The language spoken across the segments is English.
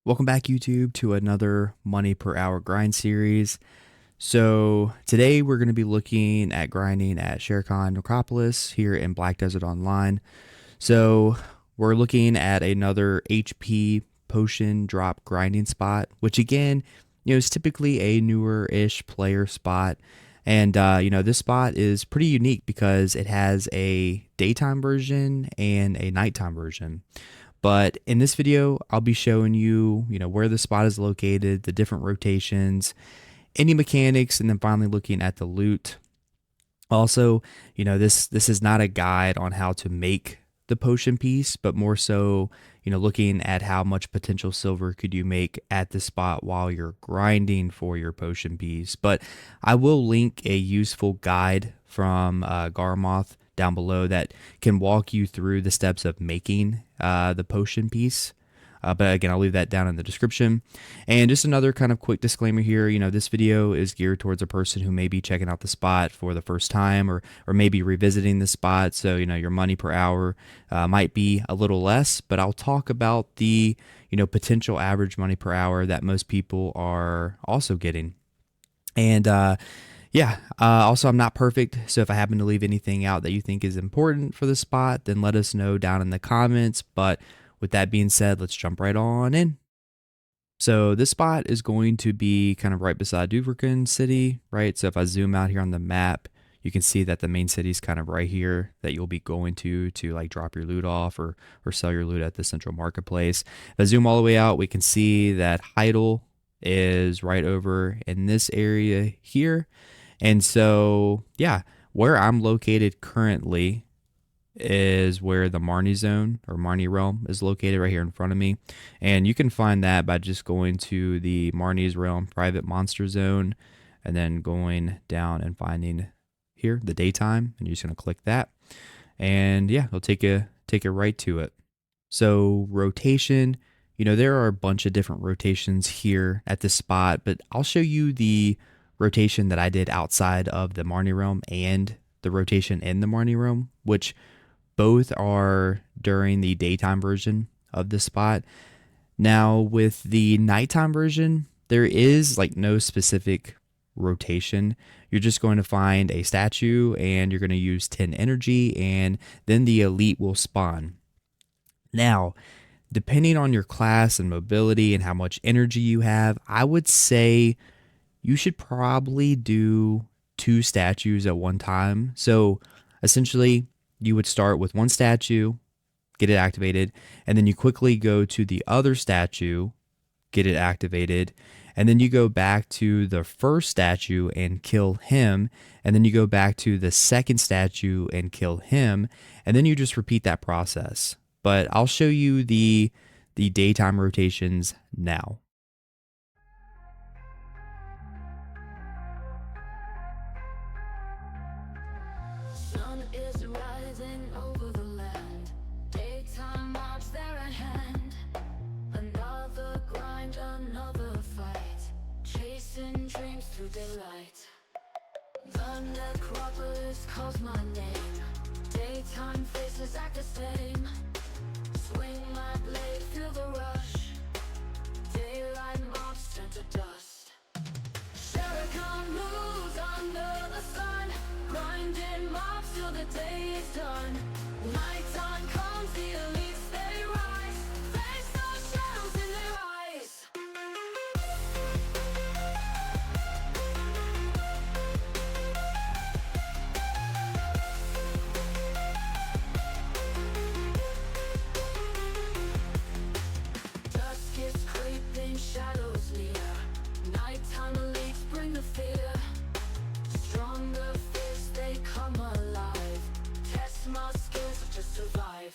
Welcome back, YouTube, to another money per hour grind series. So today we're going to be looking at grinding at Sherekhan Necropolis here in Black Desert Online. So we're looking at another HP potion drop grinding spot, which again, is typically a newer-ish player spot. And this spot is pretty unique because it has a daytime version and a nighttime version. But in this video, I'll be showing you, where the spot is located, the different rotations, any mechanics, and then finally looking at the loot. Also, this is not a guide on how to make the potion piece, but more so, looking at how much potential silver could you make at the spot while you're grinding for your potion piece. But I will link a useful guide from Garmoth down below that can walk you through the steps of making the potion piece. But again, I'll leave that down in the description. And just another kind of quick disclaimer here, this video is geared towards a person who may be checking out the spot for the first time or maybe revisiting the spot. So, your money per hour might be a little less, but I'll talk about the, potential average money per hour that most people are also getting. And, also I'm not perfect, so if I happen to leave anything out that you think is important for the spot, then let us know down in the comments. But with that being said, let's jump right on in. So this spot is going to be kind of right beside Duvencrune city, right? So if I zoom out here on the map, you can see that the main city is kind of right here that you'll be going to like drop your loot off or sell your loot at the central marketplace. If I zoom all the way out, we can see that Heidel is right over in this area here. And so, where I'm located currently is where the Marni zone or Marni realm is located right here in front of me. And you can find that by just going to the Marni's realm private monster zone and then going down and finding here the daytime, and you're just going to click that. And it'll take you right to it. So rotation, there are a bunch of different rotations here at this spot, but I'll show you the rotation that I did outside of the Marni realm and the rotation in the Marni realm, which both are during the daytime version of the spot. Now with the nighttime version, there is like no specific rotation. You're just going to find a statue and you're going to use 10 energy, and then the elite will spawn. Now, depending on your class and mobility and how much energy you have, I would say you should probably do 2 statues at one time. So essentially, you would start with one statue, get it activated, and then you quickly go to the other statue, get it activated, and then you go back to the first statue and kill him, and then you go back to the second statue and kill him, and then you just repeat that process. But I'll show you the daytime rotations now. Sun is rising over the land. Daytime mobs, they're at hand. Another grind, another fight. Chasing dreams through daylight. The necropolis calls my name. Daytime faces act the same. Swing my blade, feel the rush. Daylight mobs turn to dust. Sherekhan moves under the sun. Grinding mobs till the day is done. Nighttime comes, the elites they rise. Face those shadows in their eyes. Dusk is creeping, shadows near. Nighttime elites bring the fear. Stronger fists, they come alive. Test my skills to survive.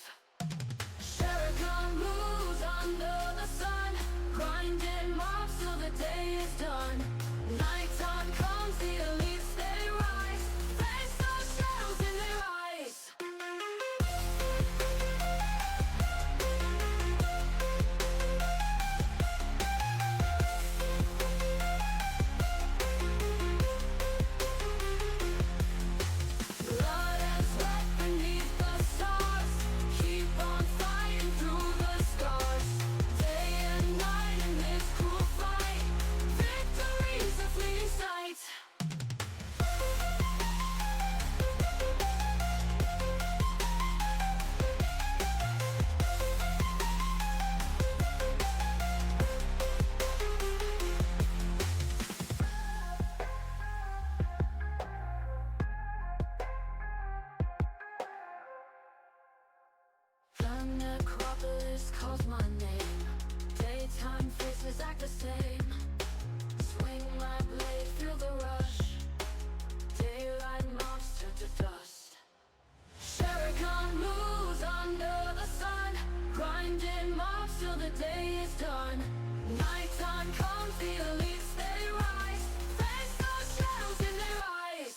Necropolis calls my name. Daytime faces act the same. Swing my blade, feel the rush. Daylight mobs turn to dust. Sherekhan moves under the sun, grinding mobs till the day is done. Nighttime comes, the elites they rise, face those shadows in their eyes.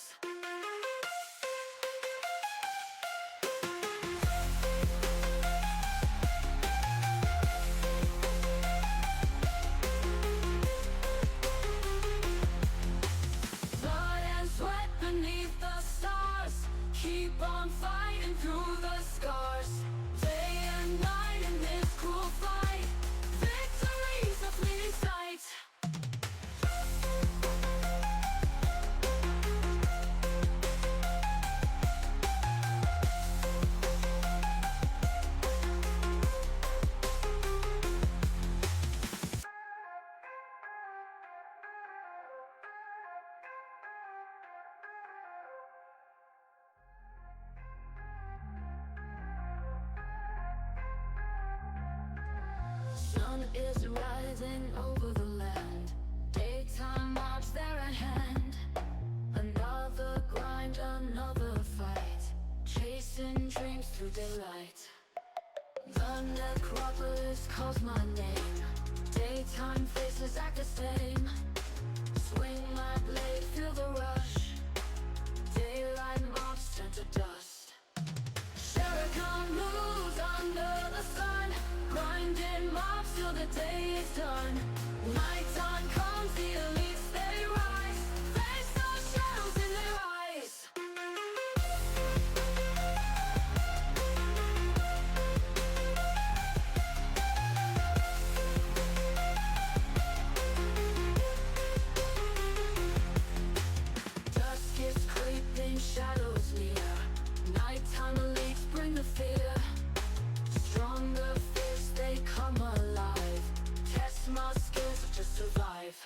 Blood and sweat beneath the stars, keep on fighting through the scars. Day and night in this cruel fight, victory's a fleeting sight. Sun is rising over the land. Daytime mobs, they're at hand. Another grind, another fight, chasing dreams through daylight. The necropolis calls my name. Daytime faces act the same. Swing my blade, feel the rush. Daylight mobs turn to dust. Sherekhan moves under the sun, grinding mobs till the day is done. Nighttime comes, the elites they rise, face those shadows in their eyes. Dusk is creeping, shadows near. Nighttime elites bring the fear. Stronger fists, they come alive. Test my skills to survive.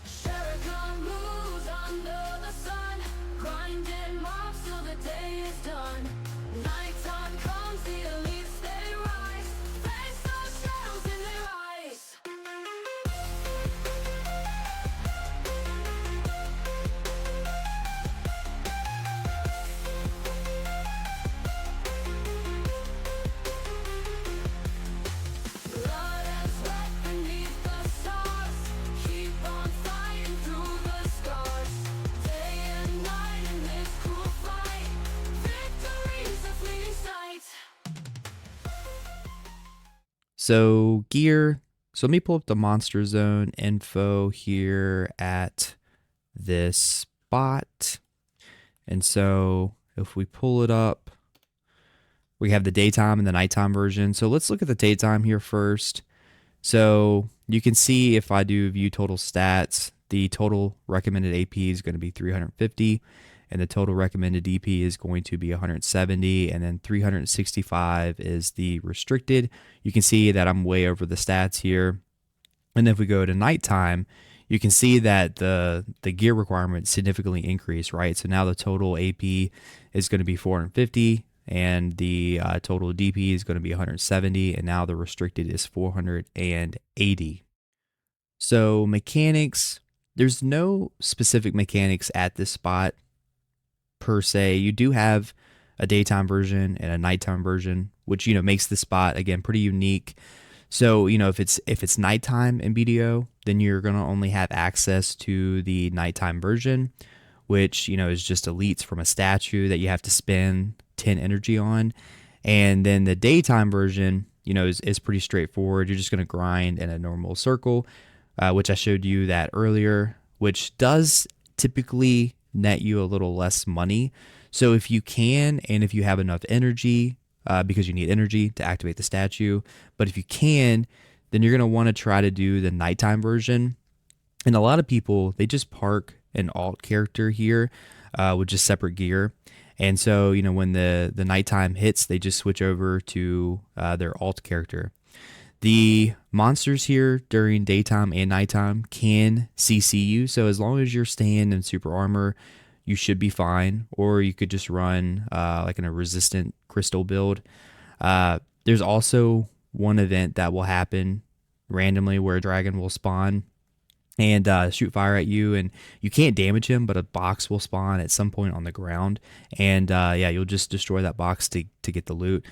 Sherekhan moves under the sun, grinding mobs till the day is done. Nighttime comes, the elites they rise, face those shadows in their eyes. Blood and sweat beneath the stars, keep on fighting through the scars. Day and night in this cruel fight, victory's a fleeting sight. So gear. So let me pull up the monster zone info here at this spot. And so if we pull it up, we have the daytime and the nighttime version. So let's look at the daytime here first. So you can see if I do view total stats, the total recommended AP is going to be 350, and the total recommended DP is going to be 170, and then 365 is the restricted. You can see that I'm way over the stats here. And if we go to nighttime, you can see that the gear requirement significantly increased, right? So now the total AP is going to be 450, and the total DP is going to be 170, and now the restricted is 480. So mechanics, there's no specific mechanics at this spot per se. You do have a daytime version and a nighttime version, which makes the spot again pretty unique. So if it's nighttime in BDO, then you're gonna only have access to the nighttime version, which is just elites from a statue that you have to spend 10 energy on. And then the daytime version, is pretty straightforward. You're just gonna grind in a normal circle, which I showed you that earlier, which does typically net you a little less money. So if you can, and if you have enough energy, because you need energy to activate the statue, but if you can, then you're going to want to try to do the nighttime version. And a lot of people, they just park an alt character here with just separate gear. And so, when the nighttime hits, they just switch over to their alt character. The monsters here during daytime and nighttime can CC you. So as long as you're staying in super armor, you should be fine. Or you could just run like in a resistant crystal build. There's also one event that will happen randomly where a dragon will spawn and shoot fire at you, and you can't damage him, but a box will spawn at some point on the ground, and yeah, you'll just destroy that box to get the loot.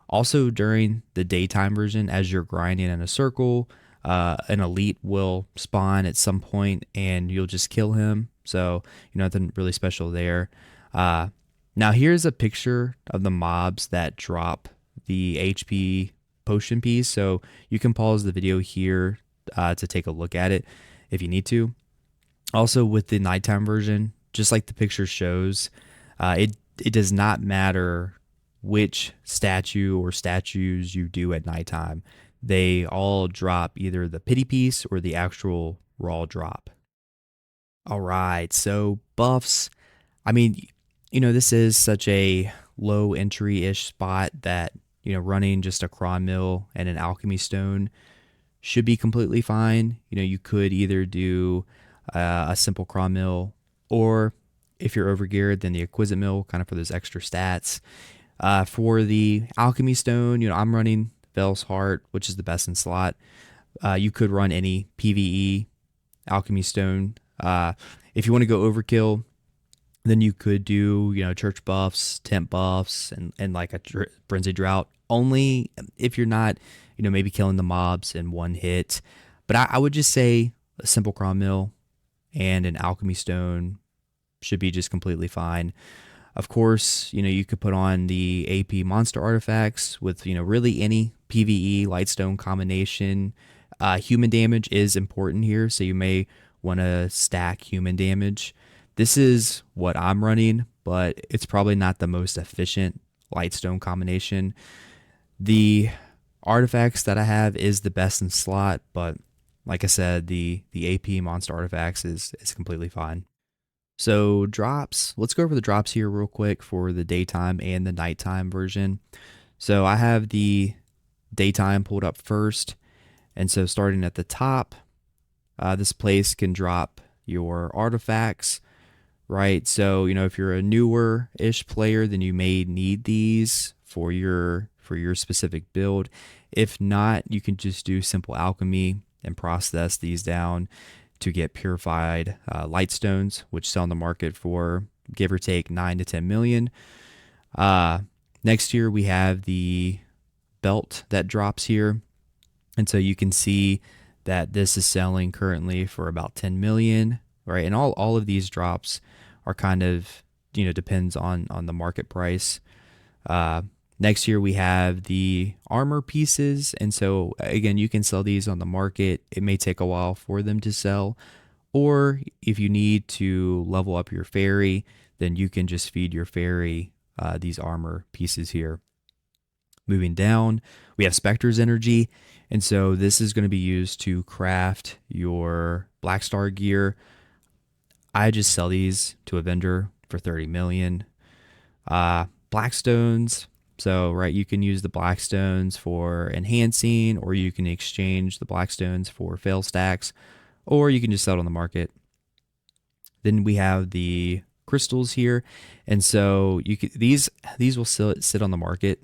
Also, during the daytime version, as you're grinding in a circle, an elite will spawn at some point, and you'll just kill him. So, nothing really special there. Uh, Now, here's a picture of the mobs that drop the HP potion piece. So, you can pause the video here to take a look at it if you need to. Also, with the nighttime version, just like the picture shows, it does not matter which statue or statues you do at nighttime. They all drop either the pity piece or the actual raw drop. All right, so buffs. I mean, this is such a low entry ish spot that, running just a cron mill and an alchemy stone should be completely fine. You could either do a simple cron mill, or if you're overgeared, then the exquisite mill, kind of for those extra stats. For the alchemy stone, I'm running Vel's Heart, which is the best in slot. You could run any PvE alchemy stone. If you want to go overkill, then you could do, church buffs, temp buffs, and like a frenzy drought. Only if you're not, maybe killing the mobs in one hit. But I would just say a simple cron mill and an alchemy stone should be just completely fine. Of course, you could put on the AP monster artifacts with, really any PvE lightstone combination. Human damage is important here, so you may want to stack human damage. This is what I'm running, but it's probably not the most efficient lightstone combination. The artifacts that I have is the best in slot, but like I said, the AP monster artifacts is completely fine. So drops, let's go over the drops here real quick for the daytime and the nighttime version. So I have the daytime pulled up first. And so starting at the top, this place can drop your artifacts, right? So, if you're a newer-ish player, then you may need these for your specific build. If not, you can just do simple alchemy and process these down to get purified lightstones, which sell on the market for give or take 9 to 10 million. Next here we have the belt that drops here, and so you can see that this is selling currently for about 10 million, right? And all of these drops are kind of depends on the market price. Next year we have the armor pieces, and so again, you can sell these on the market. It may take a while for them to sell, or if you need to level up your fairy, then you can just feed your fairy these armor pieces here. Moving down, we have Spectre's energy, and so this is going to be used to craft your Black Star gear. I just sell these to a vendor for 30 million. Blackstones. So, right, you can use the Blackstones for enhancing, or you can exchange the Blackstones for fail stacks, or you can just sell it on the market. Then we have the crystals here, and so these will sit on the market.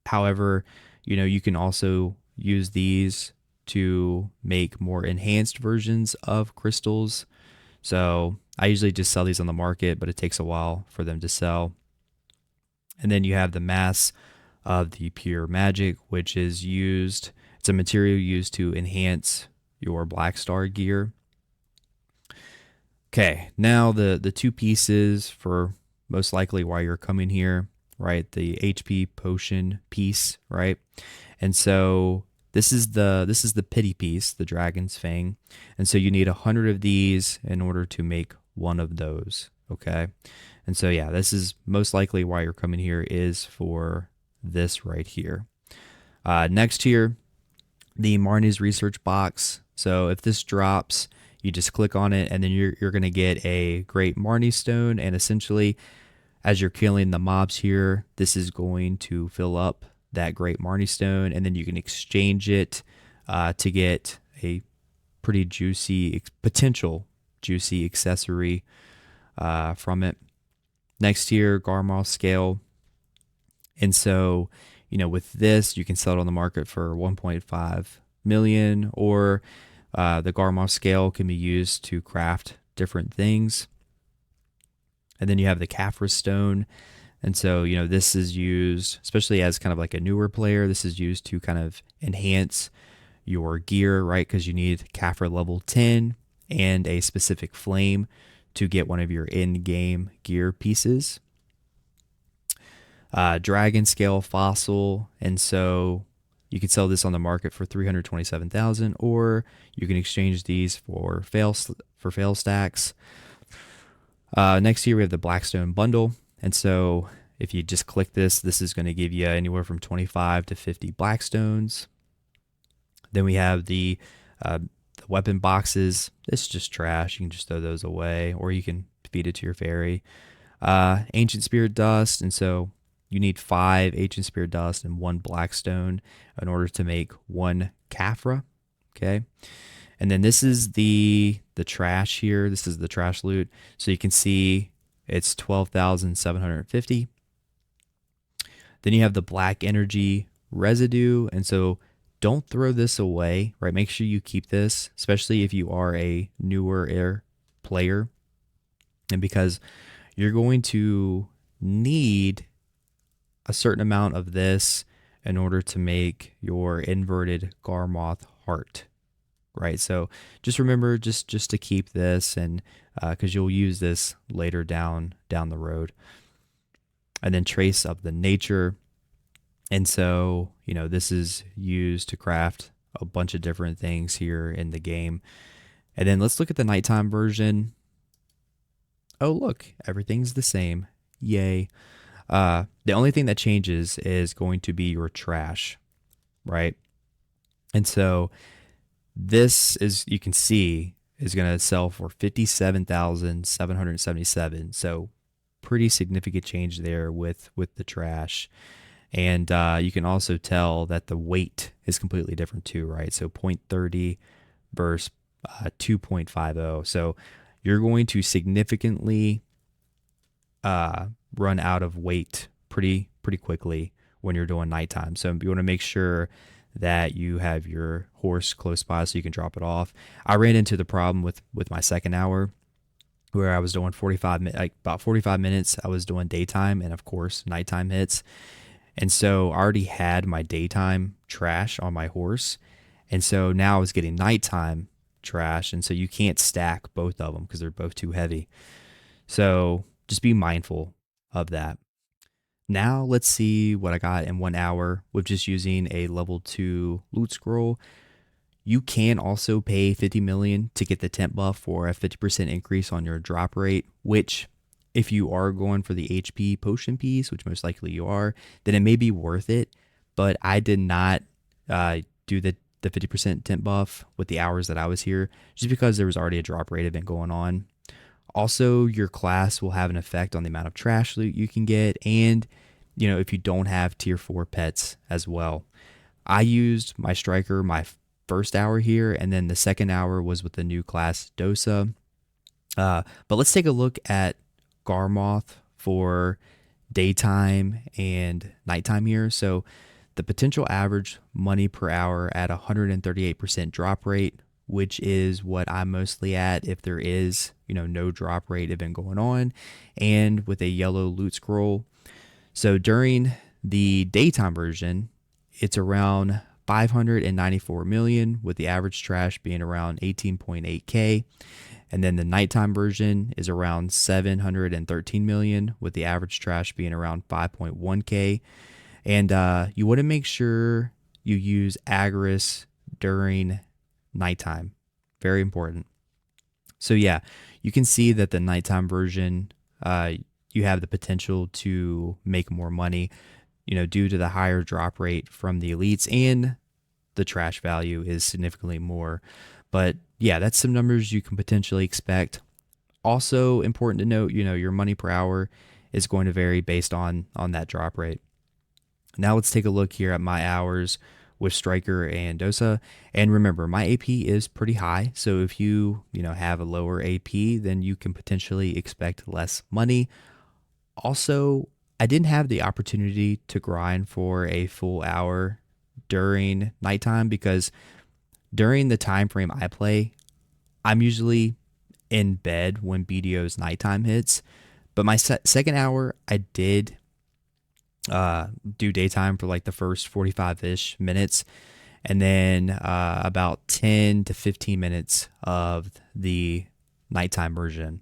However, you can also use these to make more enhanced versions of crystals. So I usually just sell these on the market, but it takes a while for them to sell. And then you have the mass of the pure magic, which is used, it's a material used to enhance your Black Star gear. Okay, now the two pieces for most likely why you're coming here, right? The HP potion piece, right? And so this is the pity piece, the dragon's fang. And so you need 100 of these in order to make one of those, okay? And so, yeah, this is most likely why you're coming here is for this right here. Next here, the Marni's research box. So if this drops, you just click on it, and then you're going to get a great Marni stone. And essentially, as you're killing the mobs here, this is going to fill up that great Marni stone, and then you can exchange it to get a pretty potential juicy accessory from it. Next here, Garmoth scale. And so, with this, you can sell it on the market for 1.5 million, or the Garmoth scale can be used to craft different things. And then you have the Caphras stone. And so, this is used, especially as kind of like a newer player, this is used to kind of enhance your gear, right? Because you need Caphra level 10 and a specific flame to get one of your in-game gear pieces. Dragon scale fossil, and so you can sell this on the market for 327,000, or you can exchange these for fail stacks. Next year we have the Blackstone bundle, and so if you just click this is going to give you anywhere from 25 to 50 Blackstones. Then we have the weapon boxes. It's just trash. You can just throw those away, or you can feed it to your fairy. Ancient Spirit Dust, and so you need 5 Ancient Spirit Dust and 1 Blackstone in order to make 1 Caphra. Okay. And then this is the trash here. This is the trash loot. So you can see it's 12,750. Then you have the Black Energy Residue. And so don't throw this away, right? Make sure you keep this, especially if you are a newer air player. And because you're going to need a certain amount of this in order to make your inverted Garmoth heart, right? So just remember just to keep this, and because you'll use this later down the road. And then Trace of the Nature. And so, this is used to craft a bunch of different things here in the game. And then let's look at the nighttime version. Oh, look, everything's the same. Yay. The only thing that changes is going to be your trash, right? And so this is, you can see, is going to sell for 57,777. So pretty significant change there with the trash. And you can also tell that the weight is completely different too, right? So 0.30 versus 2.50. So you're going to significantly run out of weight pretty quickly when you're doing nighttime. So you want to make sure that you have your horse close by so you can drop it off. I ran into the problem with my second hour where I was doing about 45 minutes. I was doing daytime, and of course nighttime hits. And so I already had my daytime trash on my horse. And so now I was getting nighttime trash. And so you can't stack both of them because they're both too heavy. So just be mindful of that. Now let's see what I got in 1 hour with just using a level 2 loot scroll. You can also pay 50 million to get the temp buff for a 50% increase on your drop rate, which if you are going for the HP potion piece, which most likely you are, then it may be worth it. But I did not do the 50% temp buff with the hours that I was here, just because there was already a drop rate event going on. Also, your class will have an effect on the amount of trash loot you can get, and if you don't have tier 4 pets as well. I used my striker my first hour here, and then the second hour was with the new class Dosa. But let's take a look at Garmoth for daytime and nighttime here. So the potential average money per hour at 138% drop rate, which is what I'm mostly at if there is, no drop rate event going on, and with a yellow loot scroll. So during the daytime version, it's around 594 million, with the average trash being around 18.8K. And then the nighttime version is around 713 million, with the average trash being around 5.1K. And you want to make sure you use Agris during nighttime. Very important. So yeah, you can see that the nighttime version, you have the potential to make more money, due to the higher drop rate from the elites, and the trash value is significantly more. But yeah, that's some numbers you can potentially expect. Also important to note, your money per hour is going to vary based on that drop rate. Now let's take a look here at my hours with Striker and Dosa. And remember, my AP is pretty high. So if you have a lower AP, then you can potentially expect less money. Also, I didn't have the opportunity to grind for a full hour during nighttime because during the time frame I play, I'm usually in bed when BDO's nighttime hits. But my second hour, I did do daytime for like the first 45 ish minutes, and then about 10 to 15 minutes of the nighttime version.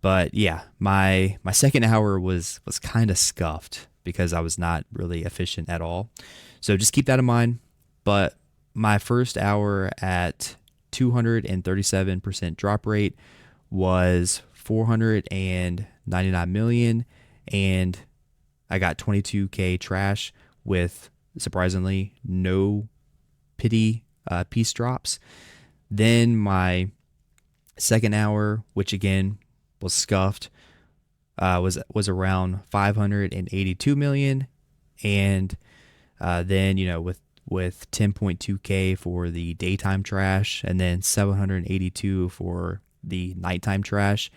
But yeah, my second hour was kind of scuffed because I was not really efficient at all. So just keep that in mind. But my first hour at 237% drop rate was 499 million, and I got 22k trash with surprisingly no pity piece drops. Then my second hour, which again was scuffed, was around 582 million, and then with 10.2k for the daytime trash, and then 782 for the nighttime trash.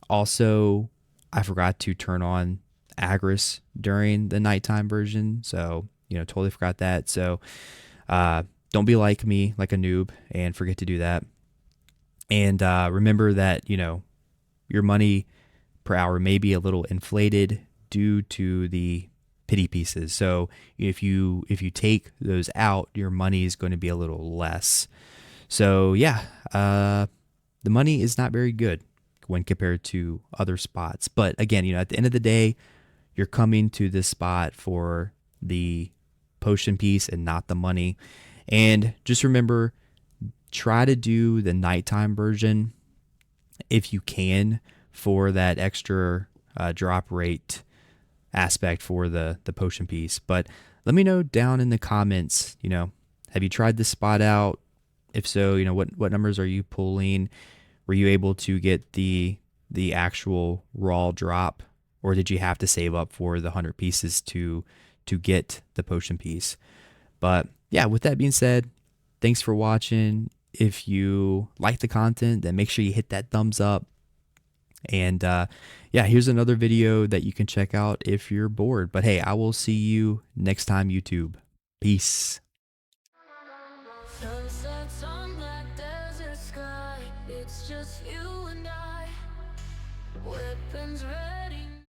Also, I forgot to turn on Agris during the nighttime version, so totally forgot that. So don't be like me, like a noob, and forget to do that. And remember that your money per hour may be a little inflated due to the pity pieces. So if you take those out, your money is going to be a little less. So yeah, the money is not very good when compared to other spots. But again, at the end of the day, you're coming to this spot for the potion piece and not the money. And just remember, try to do the nighttime version if you can for that extra drop rate aspect for the potion piece. But let me know down in the comments, have you tried this spot out? If so, what numbers are you pulling? Were you able to get the actual raw drop, or did you have to save up for the 100 pieces to get the potion piece? But yeah, with that being said, thanks for watching. If you like the content, then make sure you hit that thumbs up. And yeah, here's another video that you can check out if you're bored. But hey, I will see you next time, YouTube. Peace. Sunsets on black desert sky. It's just you and I. Weapons ready.